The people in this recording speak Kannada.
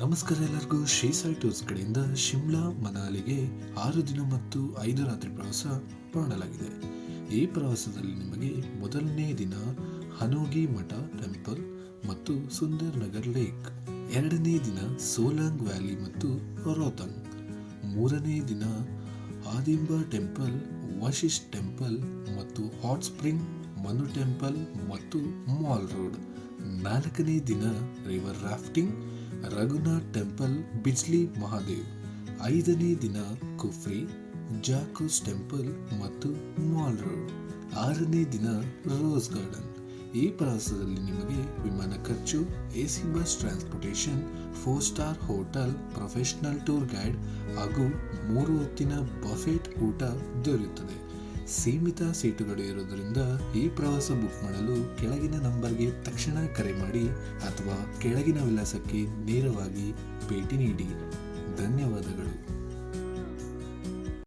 ನಮಸ್ಕಾರ ಎಲ್ಲರಿಗೂ. ಶ್ರೀ ಸಾಯಿ ಟೂರ್ಸ್ ಕಡೆಯಿಂದ ಶಿಮ್ಲಾ ಮನಾಲಿಗೆ 6 ದಿನ ಮತ್ತು 5 ರಾತ್ರಿ ಪ್ರವಾಸ ಮಾಡಲಾಗಿದೆ. ಈ ಪ್ರವಾಸದಲ್ಲಿ ನಿಮಗೆ ಮೊದಲನೇ ದಿನ ಹನೋಗಿ ಮಠ ಟೆಂಪಲ್ ಮತ್ತು ಸುಂದರ್ ನಗರ್ ಲೇಕ್, ಎರಡನೇ ದಿನ ಸೋಲಾಂಗ್ ವ್ಯಾಲಿ ಮತ್ತು ರೋಹ್ತಾಂಗ್, ಮೂರನೇ ದಿನ ಆದಿಂಬಾ ಟೆಂಪಲ್, ವಶಿಷ್ಠ್ ಟೆಂಪಲ್ ಮತ್ತು ಹಾಟ್ ಸ್ಪ್ರಿಂಗ್, ಮನು ಟೆಂಪಲ್ ಮತ್ತು ಮಾಲ್ ರೋಡ್, ನಾಲ್ಕನೇ ದಿನ river rafting, Raghunath temple, Bijli Mahadev, ಐದನೇ ದಿನ ಕುಫ್ರಿ, ಜಾಕೋಸ್ ಟೆಂಪಲ್ ಮತ್ತು ಮಾಲ್ ರೋಡ್, ಆರನೇ ದಿನ ರೋಸ್ ಗಾರ್ಡನ್. ಈ ಪ್ರವಾಸದಲ್ಲಿ ನಿಮಗೆ ವಿಮಾನ ಖರ್ಚು, AC bus transportation, 4 star hotel, professional tour guide ಹಾಗೂ 3 ಹೊತ್ತಿನ ಬಫೆಟ್ ಊಟ ದೊರೆಯುತ್ತದೆ. ಸೀಮಿತ ಸೀಟುಗಳು ಇರುವುದರಿಂದ ಈ ಪ್ರವಾಸ ಬುಕ್ ಮಾಡಲು ಕೆಳಗಿನ ನಂಬರ್ಗೆ ತಕ್ಷಣ ಕರೆ ಮಾಡಿ ಅಥವಾ ಕೆಳಗಿನ ವಿಳಾಸಕ್ಕೆ ನೇರವಾಗಿ ಭೇಟಿ ನೀಡಿ.